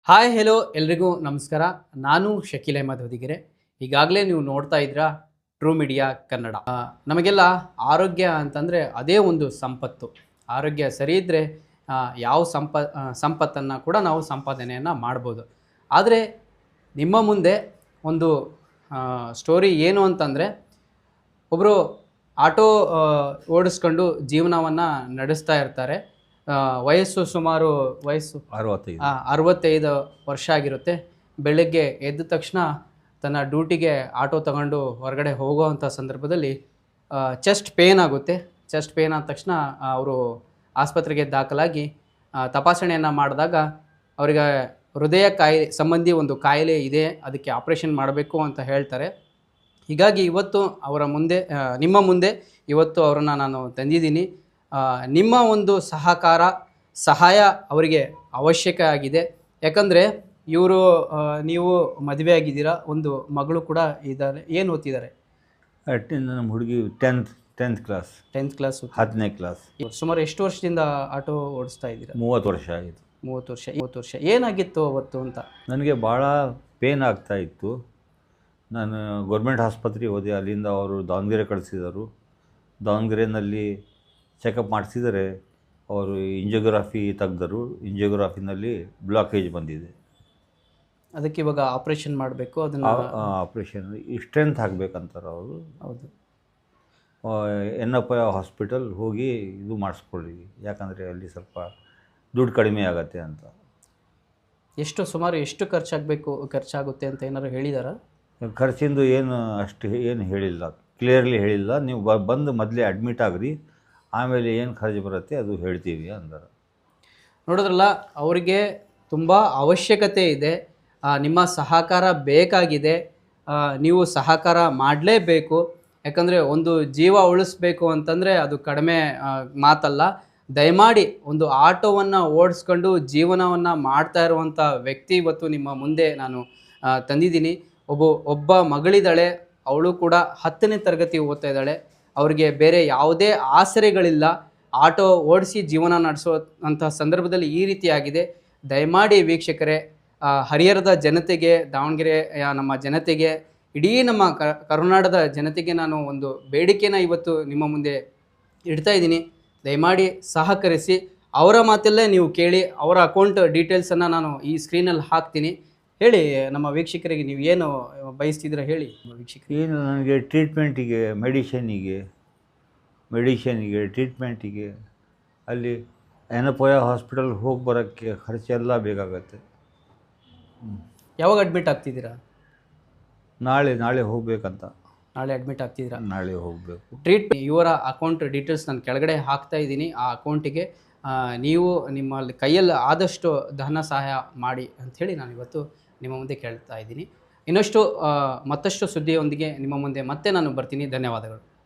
Hi hello ಎಲ್ರಿಗೂ ನಮಸ್ಕಾರ. ನಾನು ಶಕೀಲ್ ಅಹಮದ್ ಹೊದಿಗೆರೆ. ಈಗಾಗಲೇ ನೀವು ನೋಡ್ತಾ ಇದ್ದೀರಾ ಟ್ರೂ ಮೀಡಿಯಾ ಕನ್ನಡ. ನಮಗೆಲ್ಲ ಆರೋಗ್ಯ ಅಂತಂದರೆ ಅದೇ ಒಂದು ಸಂಪತ್ತು. ಆರೋಗ್ಯ ಸರಿ ಇದ್ದರೆ ಯಾವ ಸಂಪತ್ತನ್ನು ಕೂಡ ನಾವು ಸಂಪಾದನೆಯನ್ನು ಮಾಡ್ಬೋದು. ಆದರೆ ನಿಮ್ಮ ಮುಂದೆ ಒಂದು ಸ್ಟೋರಿ ಏನು ಅಂತಂದರೆ, ಒಬ್ಬರು ಆಟೋ ಓಡಿಸ್ಕೊಂಡು ಜೀವನವನ್ನು ನಡೆಸ್ತಾ ಇರ್ತಾರೆ. ವಯಸ್ಸು ಸುಮಾರು 65 ವರ್ಷ ಆಗಿರುತ್ತೆ. ಬೆಳಗ್ಗೆ ಎದ್ದ ತಕ್ಷಣ ತನ್ನ ಡ್ಯೂಟಿಗೆ ಆಟೋ ತಗೊಂಡು ಹೊರಗಡೆ ಹೋಗೋವಂಥ ಸಂದರ್ಭದಲ್ಲಿ ಚೆಸ್ಟ್ ಪೇನ್ ಆಗುತ್ತೆ. ಚೆಸ್ಟ್ ಪೇನ್ ಆದ ತಕ್ಷಣ ಅವರು ಆಸ್ಪತ್ರೆಗೆ ದಾಖಲಾಗಿ ತಪಾಸಣೆಯನ್ನು ಮಾಡಿದಾಗ ಅವರಿಗೆ ಹೃದಯ ಸಂಬಂಧಿ ಒಂದು ಕಾಯಿಲೆ ಇದೆ, ಅದಕ್ಕೆ ಆಪ್ರೇಷನ್ ಮಾಡಬೇಕು ಅಂತ ಹೇಳ್ತಾರೆ. ಹೀಗಾಗಿ ಇವತ್ತು ಅವರ ಮುಂದೆ ನಿಮ್ಮ ಮುಂದೆ ಇವತ್ತು ಅವರನ್ನು ನಾನು ತಂದಿದ್ದೀನಿ. ನಿಮ್ಮ ಒಂದು ಸಹಾಯ ಅವರಿಗೆ ಅವಶ್ಯಕ ಆಗಿದೆ. ಯಾಕಂದರೆ ನೀವು ಮದುವೆ ಆಗಿದ್ದೀರಾ, ಒಂದು ಮಗಳು ಕೂಡ ಇದ್ದಾರೆ. ಏನು ಓದ್ತಿದ್ದಾರೆ? ನಮ್ಮ ಹುಡುಗಿ ಟೆಂತ್ ಕ್ಲಾಸ್ 10ನೇ ಕ್ಲಾಸ್. ಸುಮಾರು ಎಷ್ಟು ವರ್ಷದಿಂದ ಆಟೋ ಓಡಿಸ್ತಾ ಇದ್ದೀರಾ? 30 ವರ್ಷ ಆಯಿತು. 30 ವರ್ಷ. ಏನಾಗಿತ್ತು ಅವತ್ತು ಅಂತ? ನನಗೆ ಭಾಳ ಪೇನ್ ಆಗ್ತಾಯಿತ್ತು. ನಾನು ಗೌರ್ಮೆಂಟ್ ಆಸ್ಪತ್ರೆಗೆ ಹೋದೆ. ಅಲ್ಲಿಂದ ಅವರು ದಾವಣಗೆರೆ ಕಳಿಸಿದರು. ದಾವಣಗೆರೆಯಲ್ಲಿ ಚೆಕಪ್ ಮಾಡಿಸಿದರೆ ಅವರು ಇಂಜಿಯೋಗ್ರಫಿ ತೆಗೆದರು. ಇಂಜಿಯೋಗ್ರಫಿನಲ್ಲಿ ಬ್ಲಾಕೇಜ್ ಬಂದಿದೆ. ಅದಕ್ಕೆ ಇವಾಗ ಆಪ್ರೇಷನ್ ಮಾಡಬೇಕು. ಅದನ್ನು ಆಪ್ರೇಷನ್ ಸ್ಟ್ರೆಂತ್ ಹಾಕಬೇಕಂತಾರೆ ಅವರು. ಹೌದು. ಎನ್ನಪ್ಪ ಹಾಸ್ಪಿಟಲ್ ಹೋಗಿ ಇದು ಮಾಡಿಸ್ಕೊಳ್ಳಿ, ಯಾಕಂದರೆ ಅಲ್ಲಿ ಸ್ವಲ್ಪ ದುಡ್ಡು ಕಡಿಮೆ ಆಗತ್ತೆ ಅಂತ. ಸುಮಾರು ಎಷ್ಟು ಖರ್ಚಾಗುತ್ತೆ ಅಂತ ಏನಾದ್ರು ಹೇಳಿದಾರಾ? ಖರ್ಚಿಂದು ಏನು ಹೇಳಿಲ್ಲ, ಕ್ಲಿಯರ್ಲಿ ಹೇಳಿಲ್ಲ. ನೀವು ಬಂದು ಮೊದಲೇ ಅಡ್ಮಿಟ್ ಆಗ್ರಿ, ಆಮೇಲೆ ಏನು ಖರ್ಚು ಬರುತ್ತೆ ಅದು ಹೇಳ್ತೀವಿ ಅಂದರು. ನೋಡಿದ್ರಲ್ಲ, ಅವರಿಗೆ ತುಂಬ ಅವಶ್ಯಕತೆ ಇದೆ. ನಿಮ್ಮ ಸಹಕಾರ ಬೇಕಾಗಿದೆ. ನೀವು ಸಹಕಾರ ಮಾಡಲೇಬೇಕು. ಯಾಕಂದರೆ ಒಂದು ಜೀವ ಉಳಿಸ್ಬೇಕು ಅಂತಂದರೆ ಅದು ಕಡಿಮೆ ಮಾತಲ್ಲ. ದಯಮಾಡಿ ಒಂದು ಆಟೋವನ್ನು ಓಡಿಸ್ಕೊಂಡು ಜೀವನವನ್ನು ಮಾಡ್ತಾ ಇರುವಂಥ ವ್ಯಕ್ತಿ ಇವತ್ತು ನಿಮ್ಮ ಮುಂದೆ ನಾನು ತಂದಿದ್ದೀನಿ. ಒಬ್ಬ ಮಗಳಿದ್ದಾಳೆ, ಅವಳು ಕೂಡ 10ನೇ ತರಗತಿ ಓದ್ತಾ ಇದ್ದಾಳೆ. ಅವರಿಗೆ ಬೇರೆ ಯಾವುದೇ ಆಸರೆಗಳಿಲ್ಲ. ಆಟೋ ಓಡಿಸಿ ಜೀವನ ನಡೆಸುವಂಥ ಸಂದರ್ಭದಲ್ಲಿ ಈ ರೀತಿಯಾಗಿದೆ. ದಯಮಾಡಿ ವೀಕ್ಷಕರೇ, ಹರಿಹರದ ಜನತೆಗೆ, ದಾವಣಗೆರೆ ನಮ್ಮ ಜನತೆಗೆ, ಇಡೀ ನಮ್ಮ ಕರ್ನಾಟಕದ ಜನತೆಗೆ ನಾನು ಒಂದು ಬೇಡಿಕೆನ ಇವತ್ತು ನಿಮ್ಮ ಮುಂದೆ ಇಡ್ತಾ ಇದ್ದೀನಿ. ದಯಮಾಡಿ ಸಹಕರಿಸಿ. ಅವರ ಮಾತಲ್ಲೇ ನೀವು ಕೇಳಿ. ಅವರ ಅಕೌಂಟ್ ಡೀಟೇಲ್ಸನ್ನು ನಾನು ಈ ಸ್ಕ್ರೀನಲ್ಲಿ ಹಾಕ್ತೀನಿ. ಹೇಳಿ ನಮ್ಮ ವೀಕ್ಷಕರಿಗೆ, ನೀವು ಏನು ಬಯಸ್ತಿದ್ರೆ ಹೇಳಿ ವೀಕ್ಷಕರಿಗೆ. ಏನು ನನಗೆ ಟ್ರೀಟ್ಮೆಂಟಿಗೆ, ಟ್ರೀಟ್ಮೆಂಟಿಗೆ ಅಲ್ಲಿ ಎನಪೋಯ ಹಾಸ್ಪಿಟಲ್ ಹೋಗಿ ಬರೋಕ್ಕೆ ಖರ್ಚೆಲ್ಲ ಬೇಕಾಗತ್ತೆ. ಯಾವಾಗ ಅಡ್ಮಿಟ್ ಆಗ್ತಿದ್ದೀರಾ? ನಾಳೆ ಹೋಗ್ಬೇಕಂತ. ನಾಳೆ ಅಡ್ಮಿಟ್ ಆಗ್ತಿದ್ದೀರಾ? ನಾಳೆ ಹೋಗಬೇಕು. ಟ್ರೀಟ್ಮೆಂಟ್ ಇವರ ಅಕೌಂಟ್ ಡೀಟೇಲ್ಸ್ ನಾನು ಕೆಳಗಡೆ ಹಾಕ್ತಾ ಇದ್ದೀನಿ. ಆ ಅಕೌಂಟಿಗೆ ನೀವು ನಿಮ್ಮ ಕೈಯಲ್ಲಿ ಆದಷ್ಟು ಧನ ಸಹಾಯ ಮಾಡಿ ಅಂಥೇಳಿ ನಾನು ಇವತ್ತು ನಿಮ್ಮ ಮುಂದೆ ಕೇಳ್ತಾ ಇದ್ದೀನಿ. ಮತ್ತಷ್ಟು ಸುದ್ದಿಯೊಂದಿಗೆ ನಿಮ್ಮ ಮುಂದೆ ಮತ್ತೆ ನಾನು ಬರ್ತೀನಿ. ಧನ್ಯವಾದಗಳು.